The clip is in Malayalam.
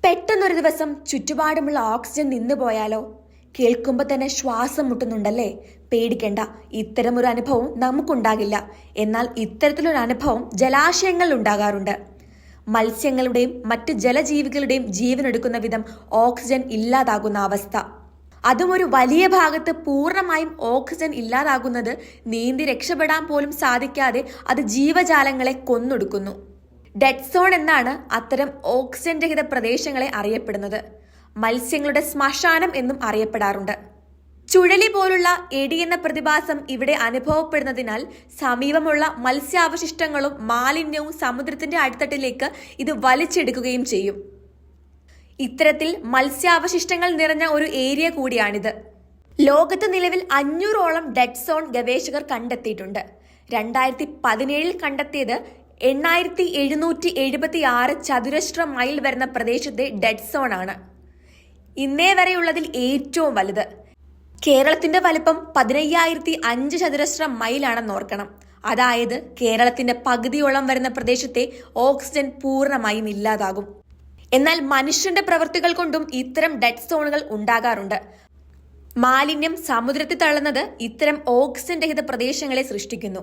പെട്ടെന്നൊരു ദിവസം ചുറ്റുപാടുമുള്ള ഓക്സിജൻ നിന്നുപോയാലോ? കേൾക്കുമ്പോൾ തന്നെ ശ്വാസം മുട്ടുന്നുണ്ടല്ലേ? പേടിക്കണ്ട, ഇത്തരമൊരു അനുഭവം നമുക്കുണ്ടാകില്ല. എന്നാൽ ഇത്തരത്തിലൊരു അനുഭവം ജലാശയങ്ങളിൽ ഉണ്ടാകാറുണ്ട്. മത്സ്യങ്ങളുടെയും മറ്റ് ജലജീവികളുടെയും ജീവനെടുക്കുന്ന വിധം ഓക്സിജൻ ഇല്ലാതാകുന്ന അവസ്ഥ. അതും ഒരു വലിയ ഭാഗത്ത് പൂർണ്ണമായും ഓക്സിജൻ ഇല്ലാതാകുന്നത് നീന്തി രക്ഷപ്പെടാൻ പോലും സാധിക്കാതെ അത് ജീവജാലങ്ങളെ കൊന്നൊടുക്കുന്നു. ഡെഡ് സോൺ എന്നാണ് അത്തരം ഓക്സിജൻ രഹിത പ്രദേശങ്ങളെ അറിയപ്പെടുന്നത്. മത്സ്യങ്ങളുടെ ശ്മശാനം എന്നും അറിയപ്പെടാറുണ്ട്. ചുഴലി പോലുള്ള എടി എന്ന പ്രതിഭാസം ഇവിടെ അനുഭവപ്പെടുന്നതിനാൽ സമീപമുള്ള മത്സ്യാവശിഷ്ടങ്ങളും മാലിന്യവും സമുദ്രത്തിന്റെ അടിത്തട്ടിലേക്ക് ഇത് വലിച്ചെടുക്കുകയും ചെയ്യും. ഇത്തരത്തിൽ മത്സ്യാവശിഷ്ടങ്ങൾ നിറഞ്ഞ ഒരു ഏരിയ കൂടിയാണിത്. ലോകത്ത് നിലവിൽ 500ഓളം ഡെഡ് സോൺ ഗവേഷകർ കണ്ടെത്തിയിട്ടുണ്ട്. 2017 കണ്ടെത്തിയത് 8776 ചതുരശ്ര മൈൽ വരുന്ന പ്രദേശത്തെ ഡെഡ് സോൺ ആണ്. ഇന്നേ വരെയുള്ളതിൽ ഏറ്റവും വലുത്. കേരളത്തിന്റെ വലിപ്പം 15005 ചതുരശ്ര മൈലാണെന്ന് ഓർക്കണം. അതായത് കേരളത്തിന്റെ പകുതിയോളം വരുന്ന പ്രദേശത്തെ ഓക്സിജൻ പൂർണ്ണമായും ഇല്ലാതാകും. എന്നാൽ മനുഷ്യന്റെ പ്രവൃത്തികൾ കൊണ്ടും ഇത്തരം ഡെഡ് സോണുകൾ ഉണ്ടാകാറുണ്ട്. മാലിന്യം സമുദ്രത്തിൽ തള്ളുന്നത് ഇത്തരം ഓക്സിജൻ രഹിത പ്രദേശങ്ങളെ സൃഷ്ടിക്കുന്നു.